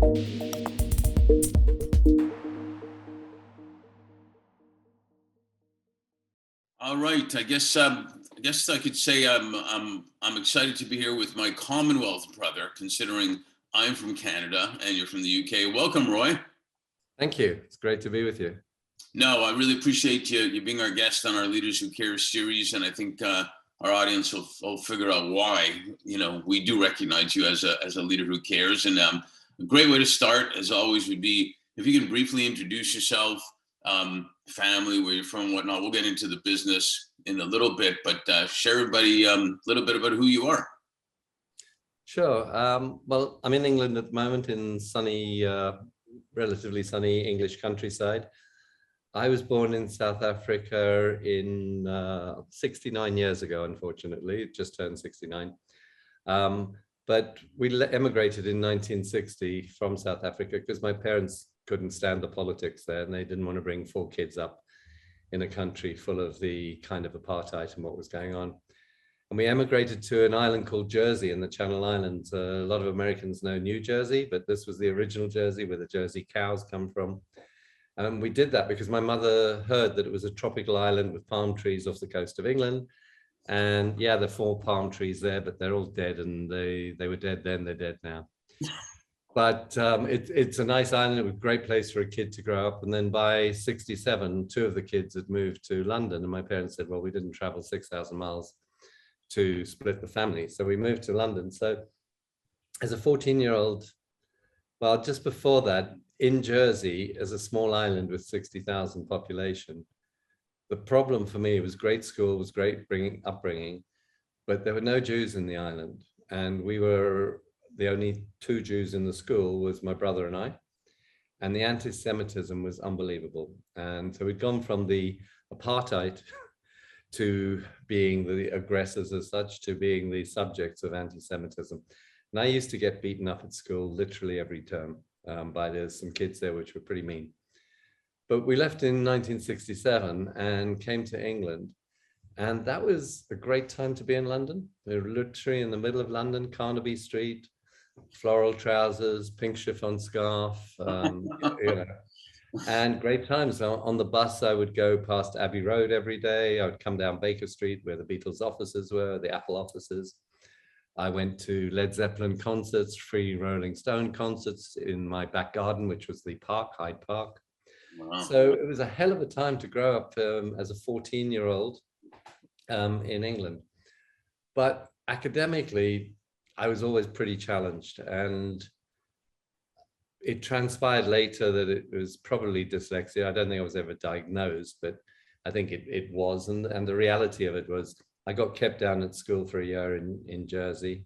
All right. I guess I could say I'm excited to be here with my Commonwealth brother, considering I'm from Canada and you're from the UK. Welcome, Roy. Thank you. It's great to be with you. No, I really appreciate you being our guest on our Leaders Who Care series, and I think our audience will figure out why. We do recognize you as a leader who cares, and a great way to start, as always, would be if you can briefly introduce yourself, family, where you're from, whatnot. We'll get into the business in a little bit, but share everybody a little bit about who you are. Sure. Well, I'm in England at the moment, in sunny, relatively sunny English countryside. I was born in South Africa in 69 years ago, unfortunately, just turned 69. But we emigrated in 1960 from South Africa because my parents couldn't stand the politics there, and they didn't want to bring 4 kids up in a country full of the kind of apartheid and what was going on. And we emigrated to an island called Jersey in the Channel Islands. A lot of Americans know New Jersey, but this was the original Jersey where the Jersey cows come from. And we did that because my mother heard that it was a tropical island with palm trees off the coast of England. And yeah, there are 4 palm trees there, but they're all dead, and they were dead then, they're dead now. But it's a nice island. It was a great place for a kid to grow up. And then by 67, 2 of the kids had moved to London, and my parents said, well, we didn't travel 6,000 miles to split the family. So we moved to London. So as a 14-year-old, well, just before that, in Jersey, as a small island with 60,000 population, the problem for me was great school, was great upbringing, but there were no Jews in the island. And we were the only 2 Jews in the school, was my brother and I. And the anti-Semitism was unbelievable. And so we'd gone from the apartheid to being the aggressors as such, to being the subjects of anti-Semitism. And I used to get beaten up at school literally every term by there's some kids there which were pretty mean. But we left in 1967 and came to England. And that was a great time to be in London. We were literally in the middle of London, Carnaby Street, floral trousers, pink chiffon scarf, and great times. On the bus, I would go past Abbey Road every day. I would come down Baker Street where the Beatles offices were, the Apple offices. I went to Led Zeppelin concerts, free Rolling Stone concerts in my back garden, which was the park, Hyde Park. Wow. So it was a hell of a time to grow up as a 14-year-old in England. But academically, I was always pretty challenged, and it transpired later that it was probably dyslexia. I don't think I was ever diagnosed, but I think it was. And the reality of it was I got kept down at school for a year in Jersey.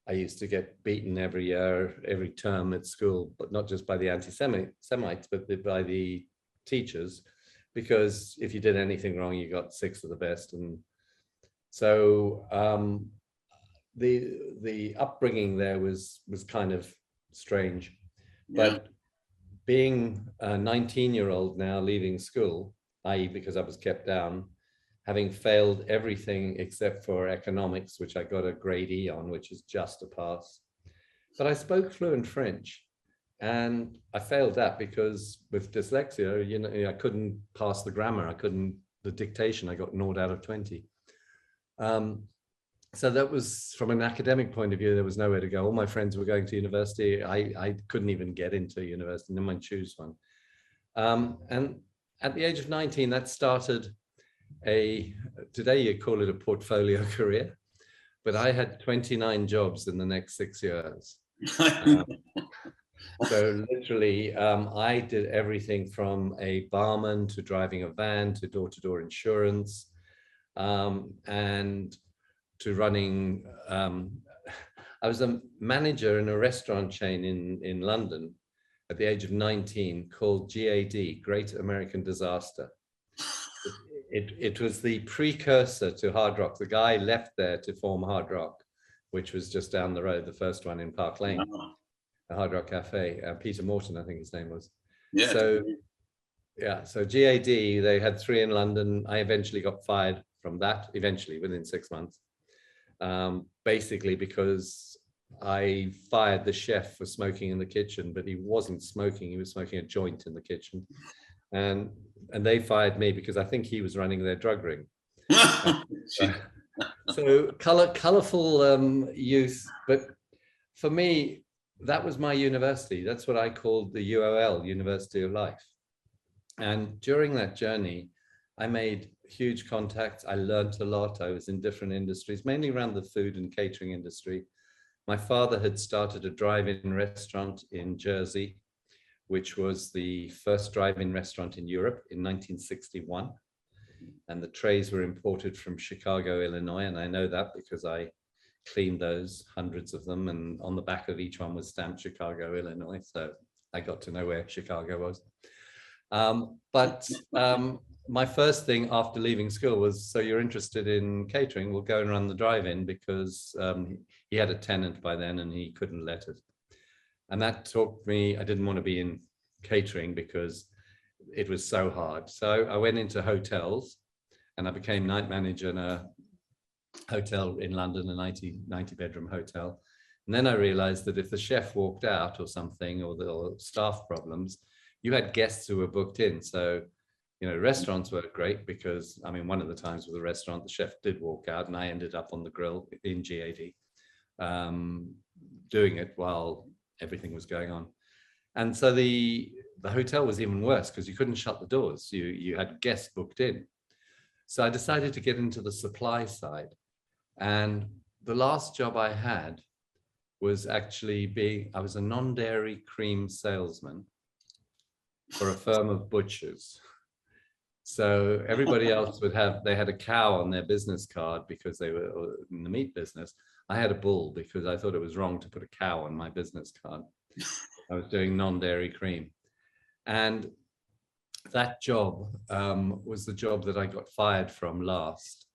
I used to get beaten every year, every term at school, but not just by the anti-Semites, but by the teachers, because if you did anything wrong, you got 6 of the best. And so the upbringing there was kind of strange. Yeah. But being a 19-year-old now leaving school, i.e. because I was kept down, having failed everything except for economics, which I got a grade E on, which is just a pass. But I spoke fluent French, and I failed that because with dyslexia, I couldn't pass the grammar. The dictation, I got 0 out of 20. So that was, from an academic point of view, there was nowhere to go. All my friends were going to university. I couldn't even get into university, no one choose one. And at the age of 19, that started today you call it a portfolio career, but I had 29 jobs in the next 6 years. So literally, I did everything from a barman to driving a van to door-to-door insurance, and to running. I was a manager in a restaurant chain in London at the age of 19 called GAD, Great American Disaster. It was the precursor to Hard Rock. The guy left there to form Hard Rock, which was just down the road, the first one in Park Lane, the Hard Rock Cafe. Peter Morton, I think his name was. Yeah. So GAD, they had 3 in London. I eventually got fired from that, within 6 months, basically because I fired the chef for smoking in the kitchen, but he wasn't smoking. He was smoking a joint in the kitchen. And they fired me because I think he was running their drug ring. So colorful youth. But for me, that was my university. That's what I called the UOL, University of Life. And during that journey, I made huge contacts. I learned a lot. I was in different industries, mainly around the food and catering industry. My father had started a drive-in restaurant in Jersey, which was the first drive-in restaurant in Europe in 1961. And the trays were imported from Chicago, Illinois. And I know that because I cleaned those, hundreds of them. And on the back of each one was stamped Chicago, Illinois. So I got to know where Chicago was. My first thing after leaving school was, so you're interested in catering, we'll go and run the drive-in, because he had a tenant by then and he couldn't let it. And that taught me, I didn't want to be in catering because it was so hard. So I went into hotels and I became night manager in a hotel in London, a 90 bedroom hotel. And then I realized that if the chef walked out or something, or staff problems, you had guests who were booked in. So, you know, restaurants were great because, I mean, one of the times with a restaurant, the chef did walk out and I ended up on the grill in GAD, doing it while everything was going on. And so the hotel was even worse because you couldn't shut the doors. You had guests booked in. So I decided to get into the supply side. And the last job I had was actually I was a non-dairy cream salesman for a firm of butchers. So everybody else they had a cow on their business card because they were in the meat business. I had a bull because I thought it was wrong to put a cow on my business card. I was doing non-dairy cream. And that job was the job that I got fired from last,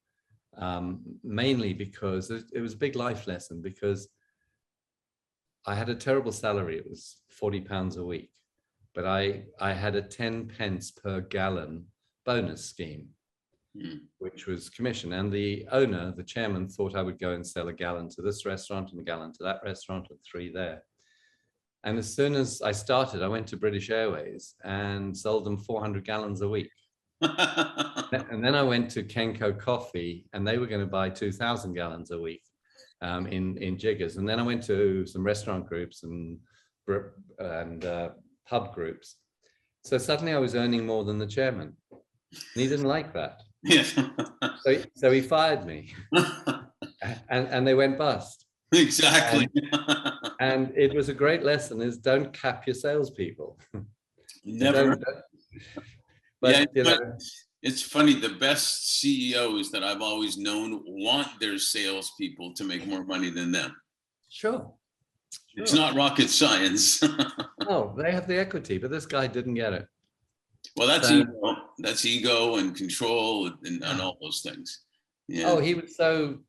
mainly because it was a big life lesson, because I had a terrible salary. It was £40 a week, but I had a 10 pence per gallon bonus scheme, which was commission. And the owner, the chairman, thought I would go and sell a gallon to this restaurant and a gallon to that restaurant and 3 there. And as soon as I started, I went to British Airways and sold them 400 gallons a week. And then I went to Kenco Coffee and they were going to buy 2,000 gallons a week in jiggers. And then I went to some restaurant groups and pub groups. So suddenly I was earning more than the chairman. And he didn't like that. Yes. So he fired me and they went bust. Exactly. And it was a great lesson, is don't cap your salespeople. Never. But yeah, it's funny. The best CEOs that I've always known want their salespeople to make more money than them. Sure. It's not rocket science. No, they have the equity, but this guy didn't get it. Well, that's ego. That's ego and control and all those things. Yeah. Oh, he was so,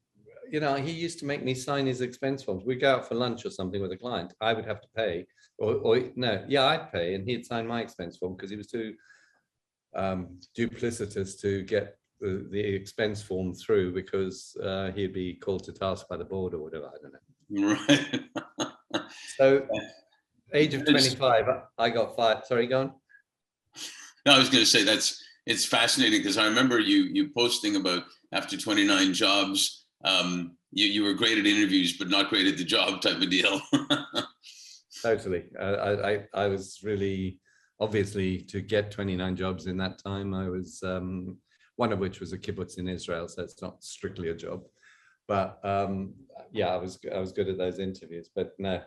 you know, he used to make me sign his expense forms. We'd go out for lunch or something with a client. I would have to pay, I'd pay, and he'd sign my expense form because he was too duplicitous to get the expense form through, because he'd be called to task by the board or whatever. I don't know. Right. So, age of 25, I got fired. Sorry, go on. No, I was going to say it's fascinating because I remember you posting about after 29 jobs, you were great at interviews, but not great at the job type of deal. Totally. I was really, obviously, to get 29 jobs in that time, I was, one of which was a kibbutz in Israel, so it's not strictly a job. But yeah, I was good at those interviews, but no,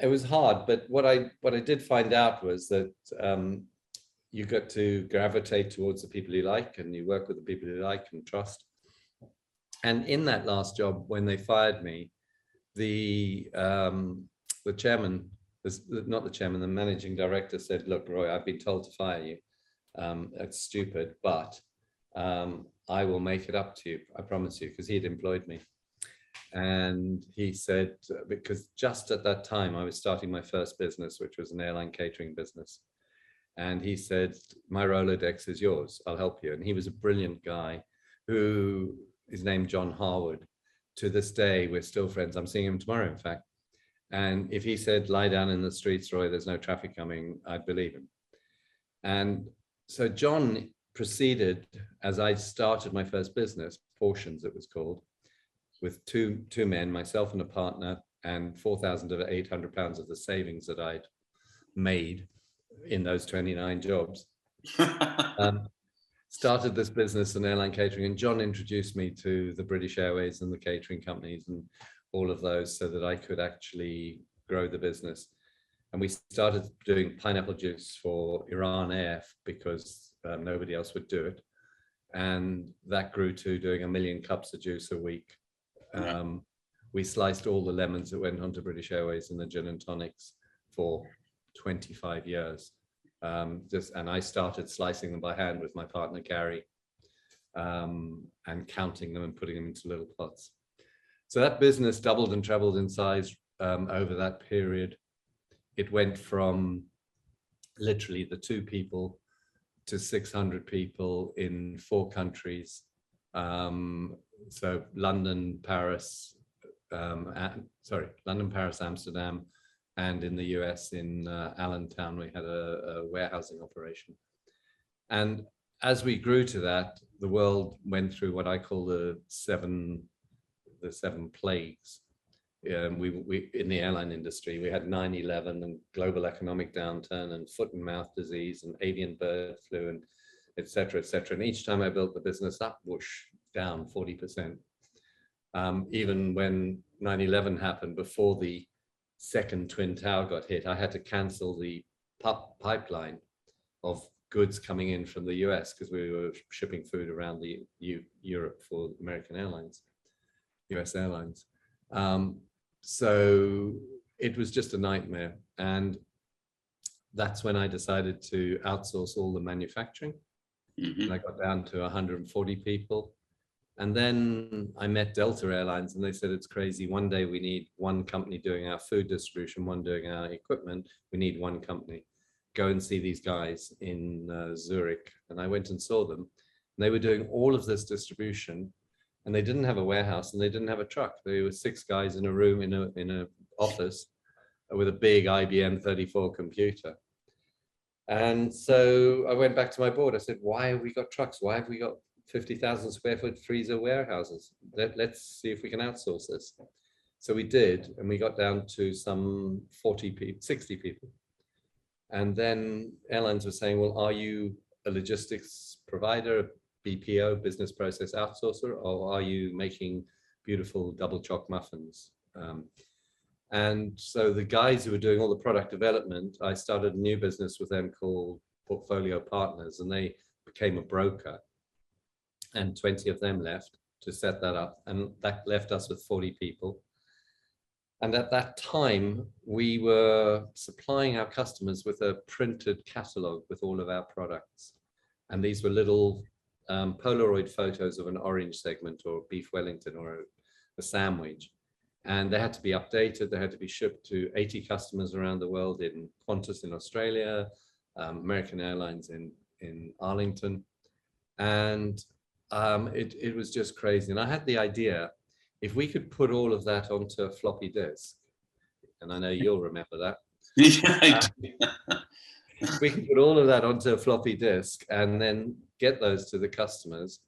it was hard. But what I did find out was that you got to gravitate towards the people you like, and you work with the people you like and trust. And in that last job, when they fired me, the chairman, not the chairman, the managing director said, "Look, Roy, I've been told to fire you. That's stupid, but I will make it up to you. I promise you," because he'd employed me. And he said, because just at that time, I was starting my first business, which was an airline catering business. And he said, "My Rolodex is yours. I'll help you." And he was a brilliant guy who is named John Harwood. to this day, we're still friends. I'm seeing him tomorrow, in fact. And if he said, lie down in the streets, Roy, there's no traffic coming, I'd believe him. And so John proceeded, as I started my first business, Portions it was called, with two men, myself and a partner, and 4,800 pounds of the savings that I'd made in those 29 jobs. Started this business in airline catering, and John introduced me to the British Airways and the catering companies and all of those, so that I could actually grow the business. And we started doing pineapple juice for Iran Air because nobody else would do it. And that grew to doing 1 million cups of juice a week. We sliced all the lemons that went onto British Airways and the gin and tonics for 25 years. And I started slicing them by hand with my partner, Gary, and counting them and putting them into little pots. So that business doubled and trebled in size over that period. It went from literally the 2 people to 600 people in 4 countries. So London, Paris, Amsterdam, and in the US in Allentown, we had a warehousing operation. And as we grew to that, the world went through what I call the seven plagues. We in the airline industry, we had 9/11 and global economic downturn and foot and mouth disease and avian bird flu and et cetera, et cetera. And each time I built the business up, whoosh, down 40%. Even when 9/11 happened, before the second Twin Tower got hit, I had to cancel the pipeline of goods coming in from the US because we were shipping food around the Europe for American Airlines, US Airlines. So it was just a nightmare. And that's when I decided to outsource all the manufacturing. And I got down to 140 people. And then I met Delta Airlines and they said, it's crazy. One day we need one company doing our food distribution, one doing our equipment. We need one company. Go and see these guys in Zurich. And I went and saw them. And they were doing all of this distribution. And they didn't have a warehouse and they didn't have a truck. There were 6 guys in a room in a office with a big IBM 34 computer. And so I went back to my board. I said, why have we got trucks? Why have we got 50,000 square foot freezer warehouses? Let's see if we can outsource this. So we did, and we got down to some 40 people, 60 people. And then airlines were saying, well, are you a logistics provider, BPO, business process outsourcer, or are you making beautiful double choc muffins? And so the guys who were doing all the product development, I started a new business with them called Portfolio Partners, and they became a broker. And 20 of them left to set that up, and that left us with 40 people. And at that time, we were supplying our customers with a printed catalog with all of our products. And these were little Polaroid photos of an orange segment or beef Wellington or a sandwich. And they had to be updated. They had to be shipped to 80 customers around the world, in Qantas in Australia, American Airlines in Arlington. And it was just crazy. And I had the idea, if we could put all of that onto a floppy disk, and I know you'll remember that. If we could put all of that onto a floppy disk and then get those to the customers,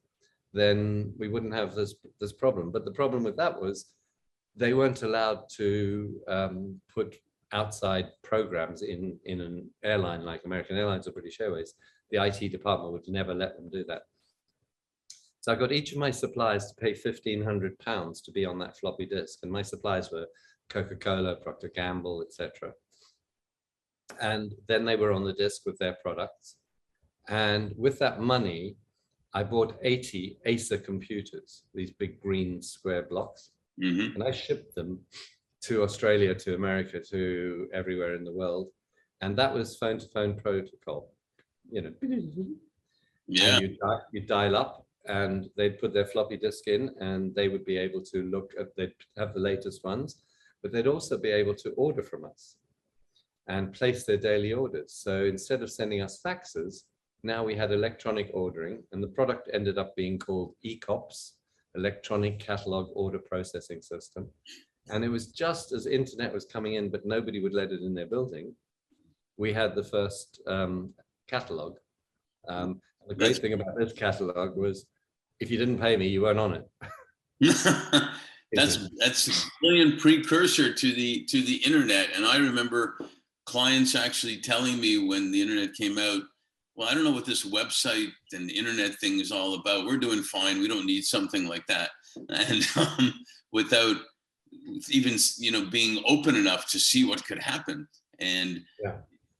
then we wouldn't have this problem. But the problem with that was they weren't allowed to put outside programs in an airline like American Airlines or British Airways. The IT department would never let them do that. So I got each of my suppliers to pay £1,500 to be on that floppy disk. And my suppliers were Coca-Cola, Procter & Gamble, etc. And then they were on the disk with their products. And with that money, I bought 80 Acer computers, these big green square blocks. And I shipped them to Australia, to America, to everywhere in the world. And that was phone-to-phone protocol. You know, yeah. You dial up, and they'd put their floppy disk in, and they would be able to look at, they'd have the latest ones, but they'd also be able to order from us and place their daily orders. So instead of sending us faxes, now we had electronic ordering, and the product ended up being called ECOPS, electronic catalog order processing system. And it was just as internet was coming in, but nobody would let it in their building. We had the first catalog. The great thing about this catalog was if you didn't pay me, you weren't on it. That's a brilliant precursor to the internet. And I remember clients actually telling me when the internet came out, well, I don't know what this website and internet thing is all about. We're doing fine. We don't need something like that. And without even, being open enough to see what could happen. And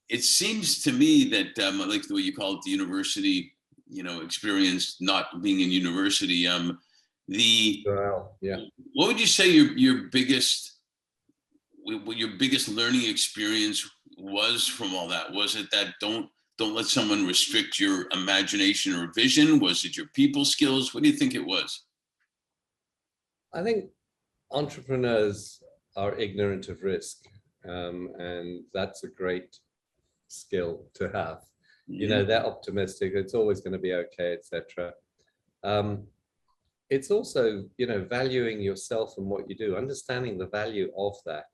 it seems to me that like the way you call it, the university, experience, not being in university, what would you say your biggest learning experience was from all that? Was it that don't let someone restrict your imagination or vision? Was it your people skills? What do you think it was? I think entrepreneurs are ignorant of risk, and that's a great skill to have. They're optimistic, it's always going to be okay, etc. It's also, valuing yourself and what you do, understanding the value of that.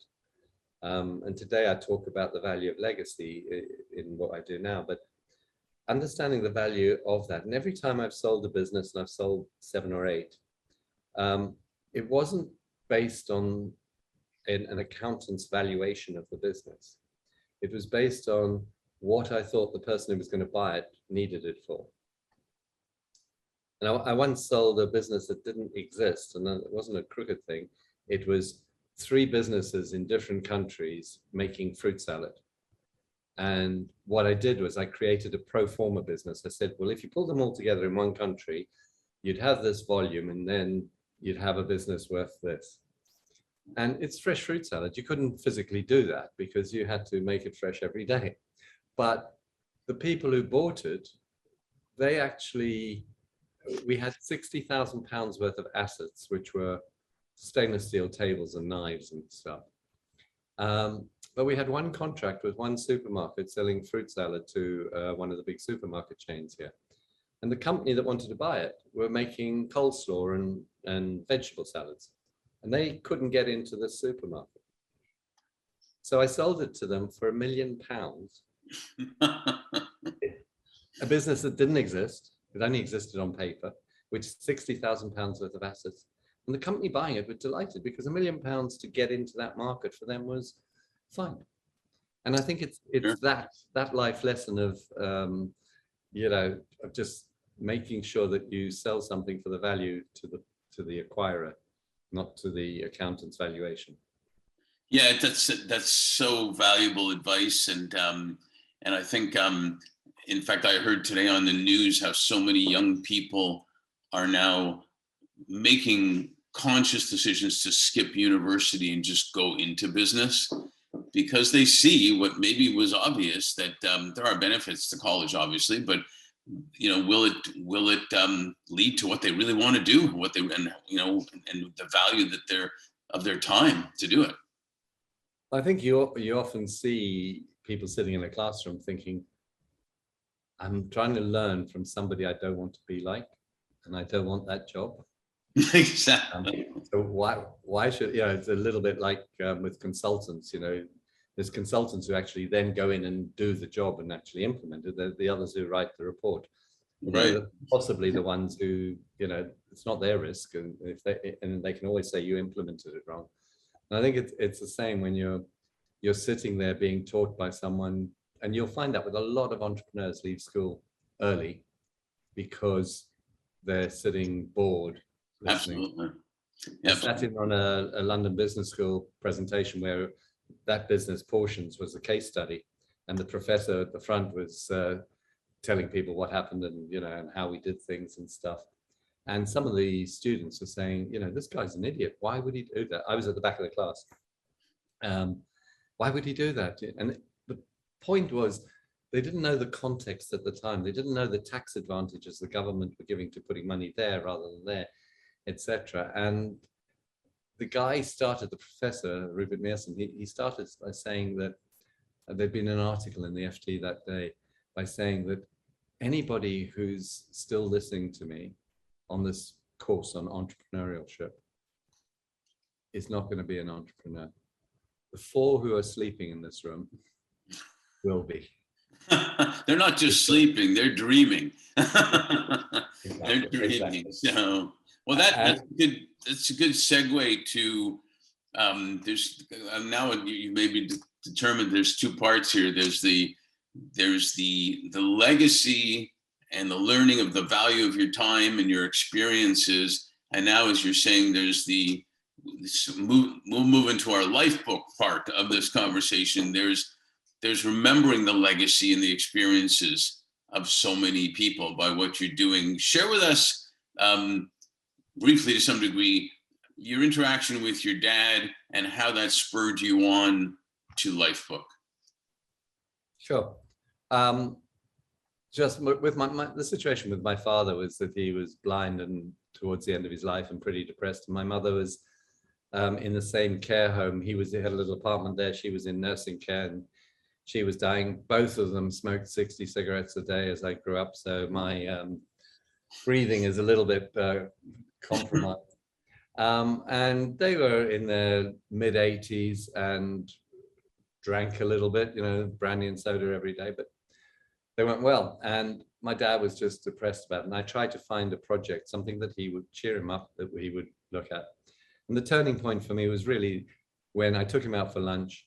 And today I talk about the value of legacy in what I do now, but understanding the value of that. And every time I've sold a business, and I've sold 7 or 8, it wasn't based on an accountant's valuation of the business. It was based on what I thought the person who was going to buy it needed it for. And I once sold a business that didn't exist, and it wasn't a crooked thing. It was 3 businesses in different countries making fruit salad. And what I did was I created a pro forma business. I said, well, if you pull them all together in one country, you'd have this volume, and then you'd have a business worth this. And it's fresh fruit salad. You couldn't physically do that because you had to make it fresh every day. But the people who bought it, we had £60,000 worth of assets, which were stainless steel tables and knives and stuff. But we had one contract with one supermarket selling fruit salad to one of the big supermarket chains here. And the company that wanted to buy it were making coleslaw and vegetable salads. And they couldn't get into the supermarket. So I sold it to them for £1 million. A business that didn't exist. It only existed on paper, which is £60,000 worth of assets. And the company buying it was delighted because £1 million to get into that market for them was fine. And I think it's that life lesson of, of just making sure that you sell something for the value to the acquirer, not to the accountant's valuation. Yeah, that's so valuable advice. And I think, in fact, I heard today on the news how so many young people are now making conscious decisions to skip university and just go into business because they see what maybe was obvious, that there are benefits to college, obviously, but will it lead to what they really want to do, and the value of their time to do it. I think you often see people sitting in a classroom thinking, I'm trying to learn from somebody I don't want to be like, and I don't want that job. Exactly. So why should, it's a little bit like with consultants, there's consultants who actually then go in and do the job and actually implement it. The others who write the report. Right. Possibly the ones who, it's not their risk, and they can always say you implemented it wrong. And I think it's the same when you're sitting there being taught by someone, and you'll find that with a lot of entrepreneurs leave school early because they're sitting bored listening. Absolutely. I sat in on a London Business School presentation where that business portions was a case study, and the professor at the front was telling people what happened and and how we did things and stuff. And some of the students were saying, this guy's an idiot. Why would he do that? I was at the back of the class. Why would he do that? And the point was, they didn't know the context at the time. They didn't know the tax advantages the government were giving to putting money there rather than there, etc. And the guy started, the professor, Rupert Mearson, he started by saying that there'd been an article in the FT that day by saying that anybody who's still listening to me on this course on entrepreneurship is not going to be an entrepreneur. The 4 who are sleeping in this room will be. They're not just sleeping, they're dreaming. Exactly. They're dreaming. Exactly. So, well, that's a good segue to, there's now you maybe determined there's 2 parts here. There's the legacy and the learning of the value of your time and your experiences. And now, as you're saying, there's we'll move into our LifeBook part of this conversation. There's remembering the legacy and the experiences of so many people by what you're doing. Share with us, briefly to some degree, your interaction with your dad and how that spurred you on to LifeBook. Sure. Just with the situation with my father was that he was blind and towards the end of his life and pretty depressed. And my mother was in the same care home. He had a little apartment there. She was in nursing care and she was dying. Both of them smoked 60 cigarettes a day as I grew up. So my breathing is a little bit compromised. And they were in their mid 80s and drank a little bit, brandy and soda every day, but they went well. And my dad was just depressed about it. And I tried to find a project, something that he would cheer him up, that he would look at. And the turning point for me was really when I took him out for lunch.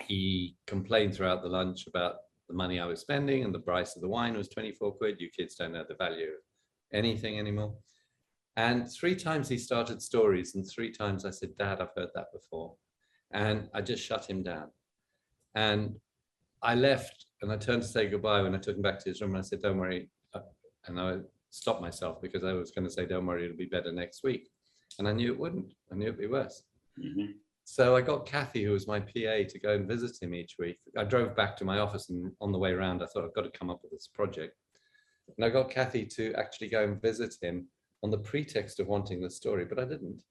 He complained throughout the lunch about the money I was spending, and the price of the wine was 24 quid. You kids don't know the value of anything anymore. And 3 times he started stories, and 3 times I said, Dad, I've heard that before. And I just shut him down. And I left and I turned to say goodbye when I took him back to his room, and I said, don't worry. And I stopped myself because I was going to say, don't worry, it'll be better next week. And I knew it wouldn't. I knew it'd be worse. Mm-hmm. So I got Kathy, who was my PA, to go and visit him each week. I drove back to my office, and on the way around, I thought, I've got to come up with this project. And I got Kathy to actually go and visit him on the pretext of wanting the story, but I didn't.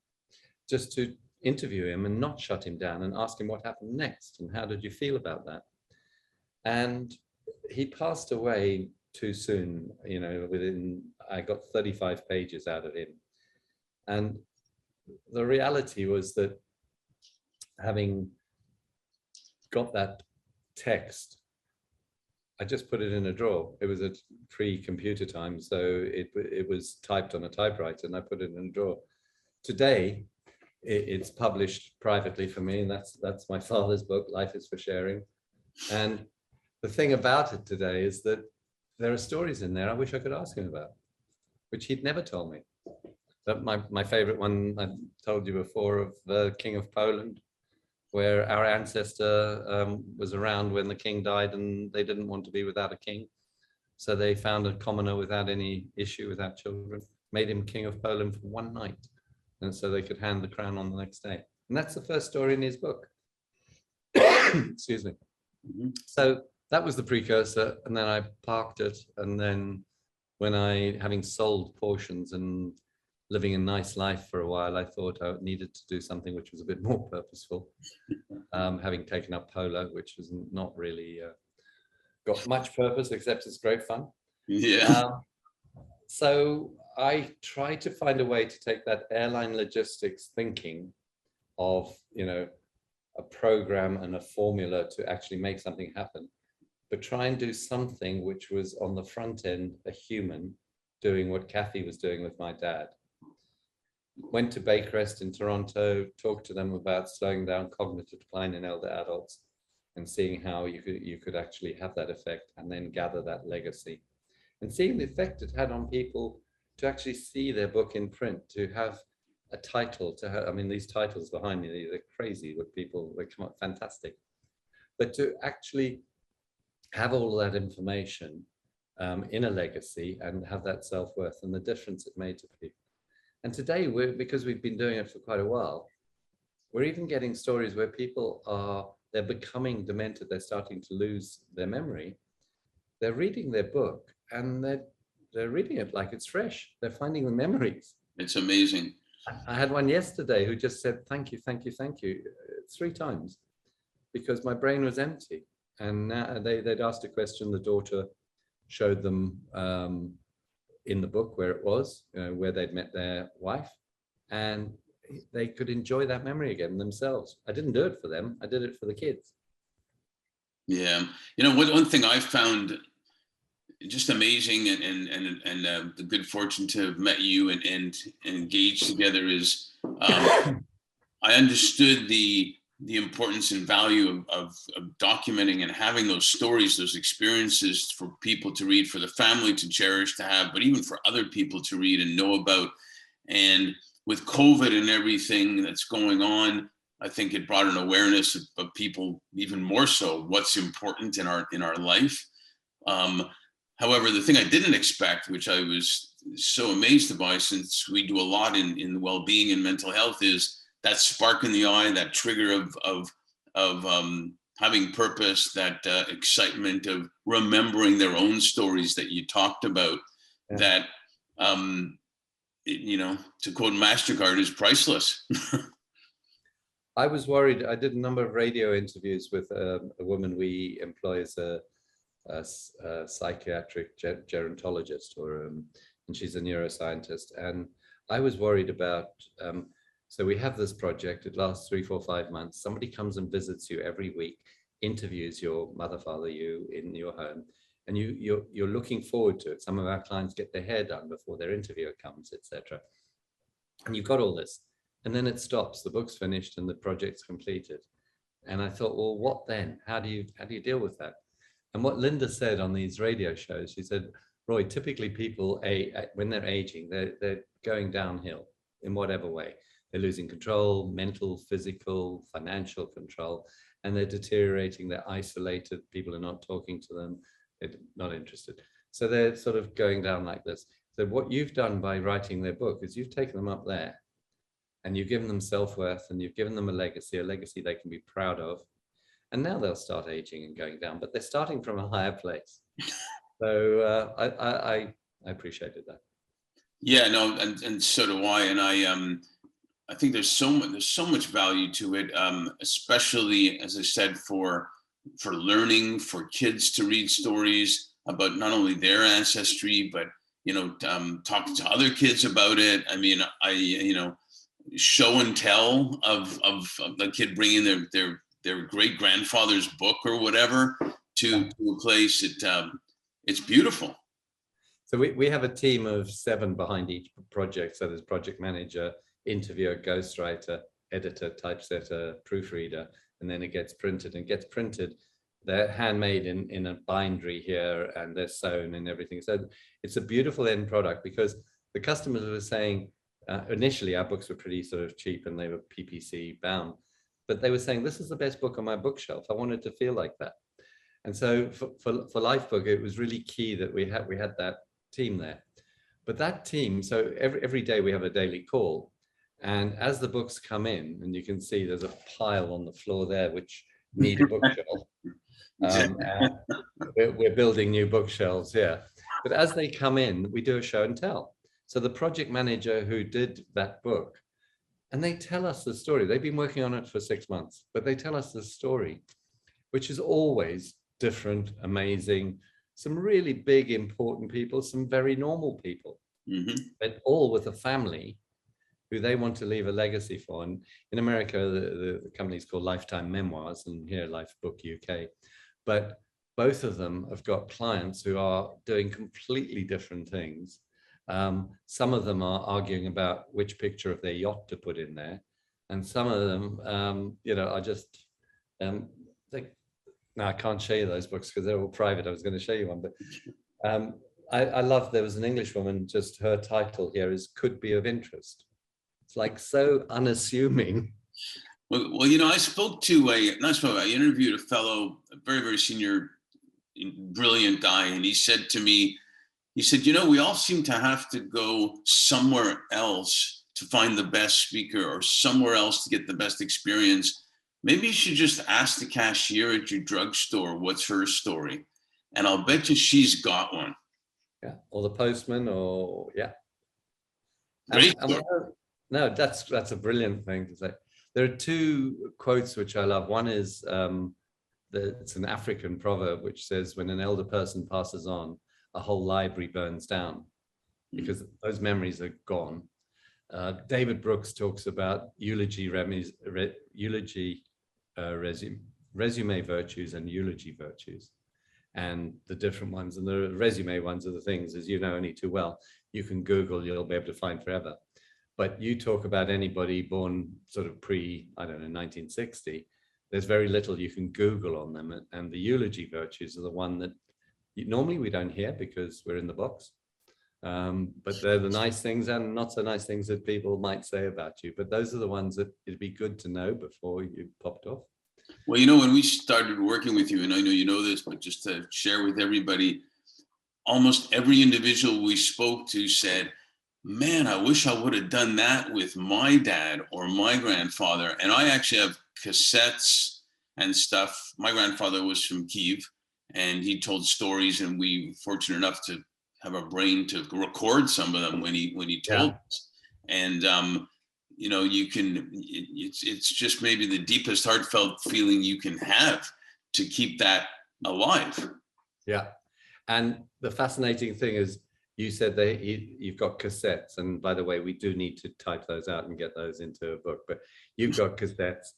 Just to interview him and not shut him down and ask him what happened next and how did you feel about that. And he passed away too soon, I got 35 pages out of him. And the reality was that having got that text, I just put it in a drawer. It was a pre-computer time, so it was typed on a typewriter, and I put it in a drawer. Today, it's published privately for me, and that's my father's book, Life is for Sharing. And the thing about it today is that there are stories in there I wish I could ask him about, which he'd never told me. But my favorite one, I told you before, of the King of Poland, where our ancestor was around when the king died and they didn't want to be without a king. So they found a commoner without any issue, without children, made him King of Poland for one night. And so they could hand the crown on the next day. And that's the first story in his book. Excuse me. Mm-hmm. So that was the precursor. And then I parked it. And then when having sold portions and living a nice life for a while, I thought I needed to do something which was a bit more purposeful. Having taken up polo, which was not really got much purpose, except it's great fun. Yeah. So I tried to find a way to take that airline logistics thinking of, a program and a formula to actually make something happen, but try and do something which was on the front end, a human doing what Kathy was doing with my dad. Went to Bakerest in Toronto, talked to them about slowing down cognitive decline in elder adults and seeing how you could actually have that effect and then gather that legacy. And seeing the effect it had on people to actually see their book in print, to have a title, these titles behind me, they're crazy with people, they come up fantastic. But to actually have all of that information in a legacy and have that self-worth and the difference it made to people. And today, because we've been doing it for quite a while, we're even getting stories where people they're becoming demented, they're starting to lose their memory. They're reading their book and they're reading it like it's fresh. They're finding the memories. It's amazing. I had one yesterday who just said, thank you, thank you, thank you, 3 times, because my brain was empty. And now they'd asked a question, the daughter showed them in the book where it was, where they'd met their wife, and they could enjoy that memory again themselves. I didn't do it for them. I did it for the kids. Yeah. You know, one thing I found just amazing, and the good fortune to have met you and engaged together is I understood the importance and value of documenting and having those stories, those experiences for people to read, for the family to cherish, to have, but even for other people to read and know about. And with COVID and everything that's going on, I think it brought an awareness of people even more so what's important in our life. However, the thing I didn't expect, which I was so amazed by, since we do a lot in well-being and mental health, is that spark in the eye, that trigger of having purpose, that excitement of remembering their own stories that you talked about. Yeah. That you know, to quote MasterCard, is priceless. I was worried. I did a number of radio interviews with a woman we employ as a psychiatric gerontologist, and she's a neuroscientist. And I was worried about, so we have this project, it lasts 3, 4, 5 months. Somebody comes and visits you every week, interviews your mother, father, you in your home, and you're looking forward to it. Some of our clients get their hair done before their interviewer comes, etc. And you've got all this, and then it stops. The book's finished and the project's completed. And I thought, well, what then? How do you deal with that? And what Linda said on these radio shows, she said, Roy, typically people, when they're aging, they're going downhill in whatever way. They're losing control, mental, physical, financial control, and they're deteriorating. They're isolated. People are not talking to them. They're not interested. So they're sort of going down like this. So what you've done by writing their book is you've taken them up there, and you've given them self-worth, and you've given them a legacy they can be proud of. And now they'll start aging and going down, but they're starting from a higher place. So I appreciated that. Yeah, no, and so do I. And I think there's so much value to it, especially, as I said, for learning, for kids to read stories about not only their ancestry, but talking to other kids about it. I mean, show and tell of the kid bringing their great grandfather's book or whatever to a place. It's beautiful. So we have a team of 7 behind each project. So there's project manager, interviewer, ghostwriter, editor, typesetter, proofreader, and then it gets printed. And gets printed. They're handmade in a bindery here, and they're sewn and everything. So it's a beautiful end product, because the customers were saying, initially our books were pretty sort of cheap and they were PPC bound, but they were saying, this is the best book on my bookshelf. I wanted to feel like that. And so for LifeBook, it was really key that we had that team there. But that team, so every day we have a daily call, and as the books come in, and you can see there's a pile on the floor there which need a bookshelf. We're building new bookshelves here. But as they come in, we do a show and tell. So the project manager who did that book, and they tell us the story. They've been working on it for 6 months, but they tell us the story, which is always different, amazing, some really big, important people, some very normal people, but all with a family who they want to leave a legacy for. And in America, the company's called Lifetime Memoirs, and here LifeBook UK. But both of them have got clients who are doing completely different things. Some of them are arguing about which picture of their yacht to put in there. And some of them, are just, no, I can't show you those books because they're all private. I was going to show you one, but I love, there was an English woman, just her title here is Could Be of Interest. It's like so unassuming. Well, I interviewed a fellow, a very, very senior, brilliant guy. And he said to me, we all seem to have to go somewhere else to find the best speaker, or somewhere else to get the best experience. Maybe you should just ask the cashier at your drugstore, what's her story? And I'll bet you she's got one. Yeah, or the postman, or yeah. Great. No, that's a brilliant thing to say. There are 2 quotes which I love. One is, it's an African proverb which says, when an elder person passes on, a whole library burns down. because those memories are gone. David Brooks talks about resume virtues and eulogy virtues, and the different ones. And the resume ones are the things, as you know only too well, you can Google, you'll be able to find forever. But you talk about anybody born sort of I don't know, 1960, there's very little you can Google on them. And the eulogy virtues are the one that normally we don't hear because we're in the box. But they're the nice things and not so nice things that people might say about you. But those are the ones that it'd be good to know before you popped off. Well, you know, when we started working with you, and I know you know this, but just to share with everybody, almost every individual we spoke to said, man, I wish I would have done that with my dad or my grandfather. And I actually have cassettes and stuff. My grandfather was from Kyiv, and he told stories, and we were fortunate enough to have a brain to record some of them when he told us. And you know, you can, it's just maybe the deepest heartfelt feeling you can have to keep that alive. Yeah. And the fascinating thing is, you said that you've got cassettes, and by the way, we do need to type those out and get those into a book, but you've got cassettes.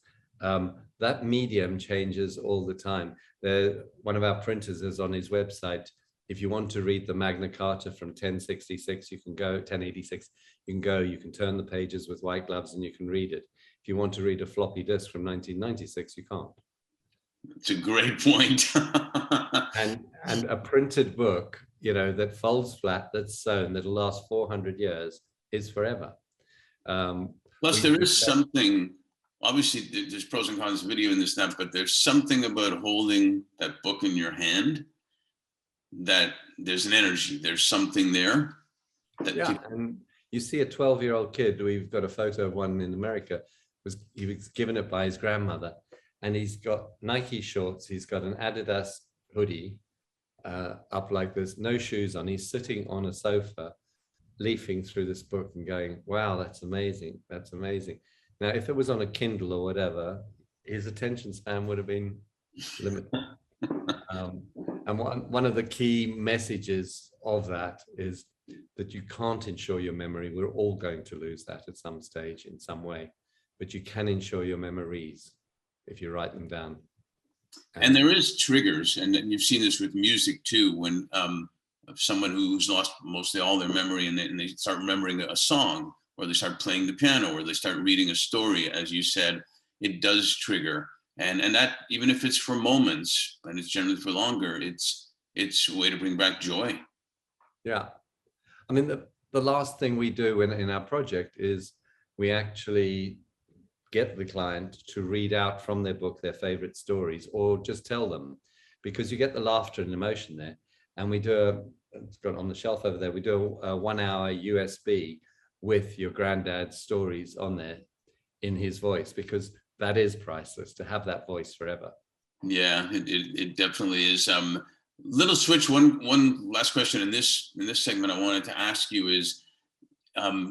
That medium changes all the time. One of our printers is on his website. If you want to read the Magna Carta from 1066, you can go, 1086, you can turn the pages with white gloves and you can read it. If you want to read a floppy disk from 1996, you can't. It's a great point. and a printed book, you know, that folds flat, that's sewn, that'll last 400 years, is forever. Plus, there is something, obviously there's pros and cons of video in this stuff, but there's something about holding that book in your hand that there's an energy, there's something there. And you see a 12-year-old kid, we've got a photo of one in America, he was given it by his grandmother, and he's got Nike shorts, he's got an Adidas hoodie up like this, no shoes on, he's sitting on a sofa leafing through this book and going, wow, that's amazing, that's amazing. Now, if it was on a Kindle or whatever, his attention span would have been limited. And one of the key messages of that is that you can't ensure your memory. We're all going to lose that at some stage in some way, but you can ensure your memories if you write them down. And there is triggers, and you've seen this with music too, when someone who's lost mostly all their memory and they start remembering a song, or they start playing the piano, or they start reading a story, as you said, it does trigger. And that, even if it's for moments, and it's generally for longer, it's a way to bring back joy. Yeah. I mean, the last thing we do in our project is we actually get the client to read out from their book their favorite stories, or just tell them, because you get the laughter and emotion there. And we do it's got on the shelf over there, we do a 1-hour USB with your granddad's stories on there in his voice, because that is priceless, to have that voice forever. Yeah, it definitely is. Little switch. One last question in this segment I wanted to ask you is,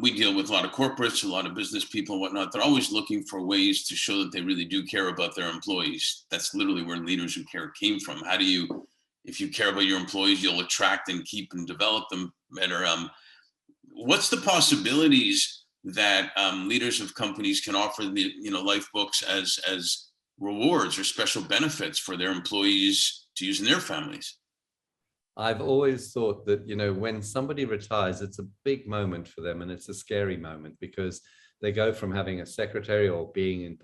we deal with a lot of corporates, a lot of business people and whatnot. They're always looking for ways to show that they really do care about their employees. That's literally where Leaders Who Care came from. How do you, if you care about your employees, you'll attract and keep and develop them better. What's the possibilities that leaders of companies can offer the LifeBooks as rewards or special benefits for their employees to use in their families? I've always thought that, when somebody retires, it's a big moment for them, and it's a scary moment, because they go from having a secretary or being in,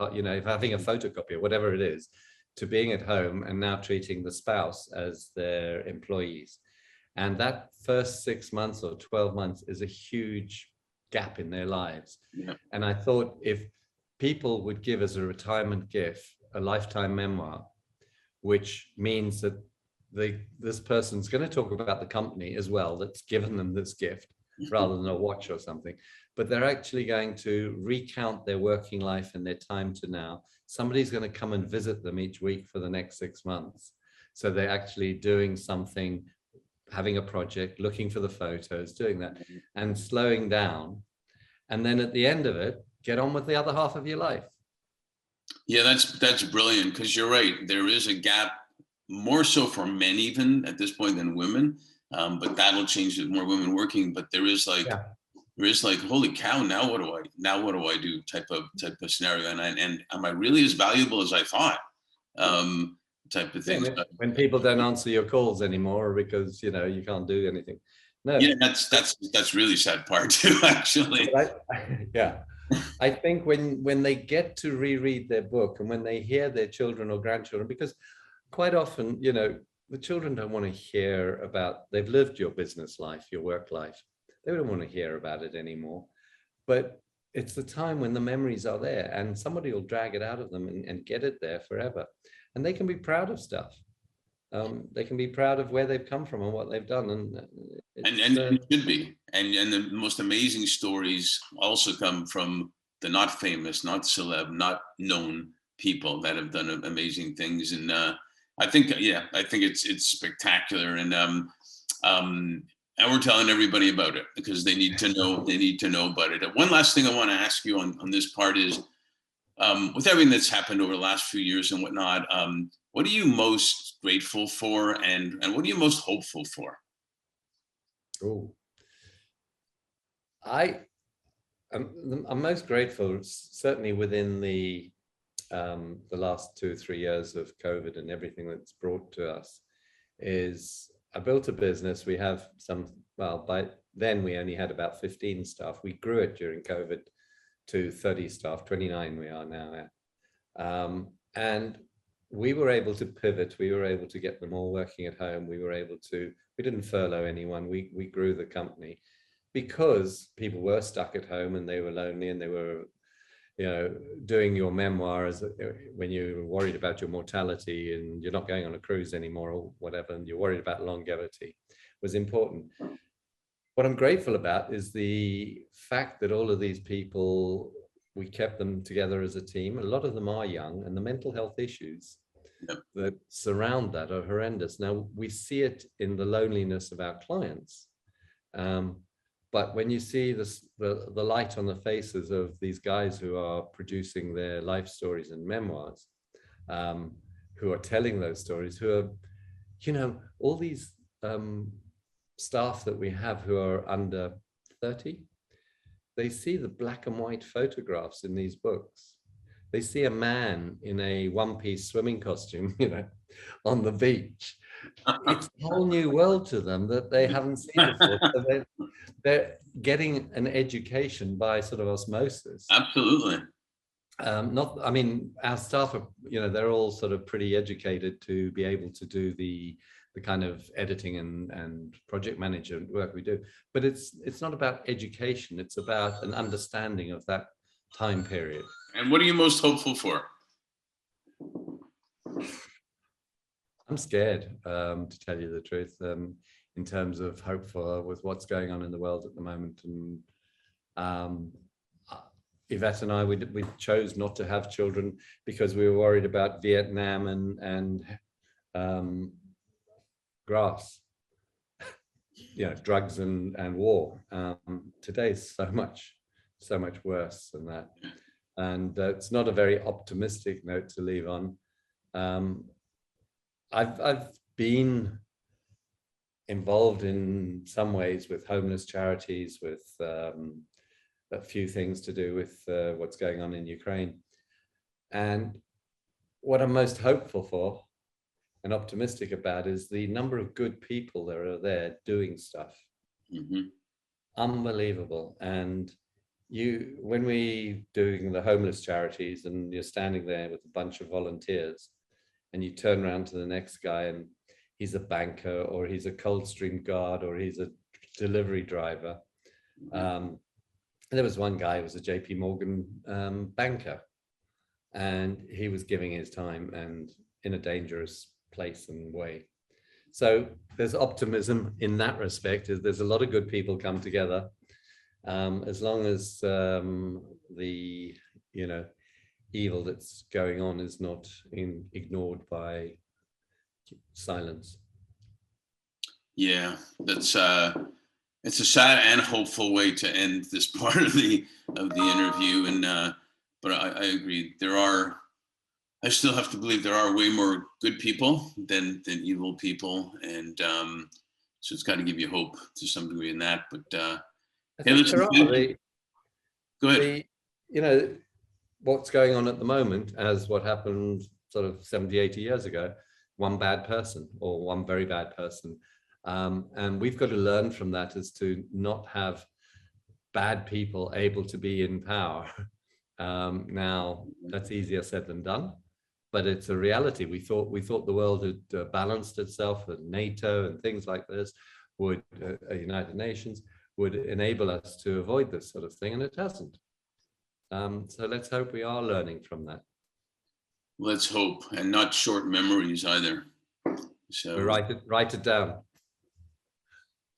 having a photocopy or whatever it is, to being at home and now treating the spouse as their employees. And that first 6 months or 12 months is a huge gap in their lives. Yeah. And I thought, if people would give as a retirement gift a lifetime memoir, which means that this person's going to talk about the company as well that's given them this gift, rather than a watch or something, but they're actually going to recount their working life and their time to now. Somebody's going to come and visit them each week for the next 6 months. So they're actually doing something, having a project, looking for the photos, doing that, and slowing down. And then at the end of it, get on with the other half of your life. Yeah, that's brilliant, because you're right. There is a gap, more so for men even at this point than women. but that'll change with more women working. But there is like, holy cow, now what do I do type of scenario, and am I really as valuable as I thought, type of thing. When people don't answer your calls anymore because you can't do anything. No, yeah, that's really sad part too, actually. I think when they get to reread their book, and when they hear their children or grandchildren, because quite often the children don't want to hear about, they've lived your business life, your work life. They don't want to hear about it anymore. But it's the time when the memories are there, and somebody will drag it out of them and get it there forever. And they can be proud of stuff. They can be proud of where they've come from and what they've done. And it should be. And the most amazing stories also come from the not famous, not celeb, not known people that have done amazing things. And I think it's spectacular. And we're telling everybody about it because they need to know about it. One last thing I want to ask you on this part is, with everything that's happened over the last few years and whatnot, what are you most grateful for, and what are you most hopeful for? Oh, I'm most grateful, certainly within the last 2 or 3 years of COVID and everything that's brought to us, is I built a business. We have by then we only had about 15 staff. We grew it during COVID to 30 staff, 29 we are now at. And we were able to pivot. We were able to get them all working at home. We didn't furlough anyone. We grew the company because people were stuck at home and they were lonely, and they were doing your memoirs when you're worried about your mortality and you're not going on a cruise anymore or whatever, and you're worried about longevity, was important. What I'm grateful about is the fact that all of these people, we kept them together as a team. A lot of them are young, and the mental health issues that surround that are horrendous. Now, we see it in the loneliness of our clients. But when you see the light on the faces of these guys who are producing their life stories and memoirs, who are telling those stories, who are, all these staff that we have who are under 30, they see the black and white photographs in these books. They see a man in a one-piece swimming costume, on the beach. It's a whole new world to them that they haven't seen before. So they're getting an education by sort of osmosis. Absolutely. Our staff are, they're all sort of pretty educated to be able to do the kind of editing and project management work we do. But it's not about education. It's about an understanding of that time period. And what are you most hopeful for? I'm scared, to tell you the truth, in terms of hopeful with what's going on in the world at the moment. And Yvette and I, we chose not to have children because we were worried about Vietnam and grass, drugs and war. Today's so much worse than that. And it's not a very optimistic note to leave on. I've been involved in some ways with homeless charities, with a few things to do with what's going on in Ukraine. And what I'm most hopeful for and optimistic about is the number of good people that are there doing stuff. Mm-hmm. Unbelievable. And when we doing the homeless charities and you're standing there with a bunch of volunteers and you turn around to the next guy and he's a banker or he's a Coldstream guard or he's a delivery driver. There was one guy who was a JP Morgan banker, and he was giving his time and in a dangerous place and way. So there's optimism in that respect. There's a lot of good people come together. As long as the evil that's going on is not ignored by silence. Yeah, that's it's a sad and hopeful way to end this part of the interview. And but I agree. I still have to believe there are way more good people than evil people. And So it's got to give you hope to some degree in that. But I hey, think listen, there are go ahead. What's going on at the moment, as what happened sort of 70, 80 years ago, one bad person or one very bad person. And we've got to learn from that as to not have bad people able to be in power. Now, that's easier said than done, but it's a reality. We thought the world had balanced itself, and NATO and things like this would, United Nations, would enable us to avoid this sort of thing, and it hasn't. So let's hope we are learning from that. Let's hope, and not short memories either. So we write it down.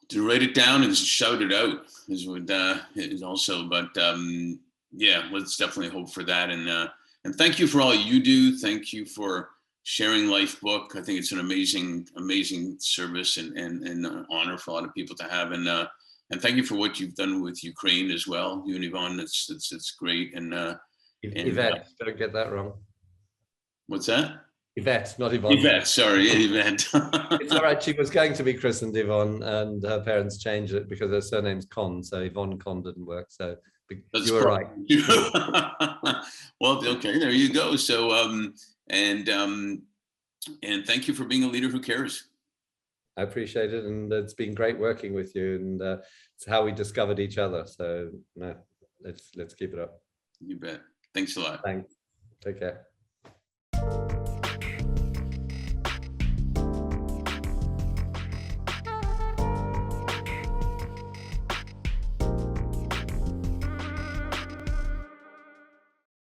To write it down and shout it out is what is also. But yeah, let's definitely hope for that. And thank you for all you do. Thank you for sharing LifeBook. I think it's an amazing service and an honor for a lot of people to have. And thank you for what you've done with Ukraine as well, you and Yvonne. It's great. And Yvette, don't get that wrong. What's that? Yvette, not Yvonne. Yvette, sorry, Yvette. It's all right. She was going to be christened Yvonne, and her parents changed it because her surname's Con, so Yvonne Con didn't work. So you were right. Well, okay, there you go. So and thank you for being a leader who cares. I appreciate it, and it's been great working with you, and it's how we discovered each other. So no, let's keep it up. You bet. Thanks a lot. Thanks. Take care.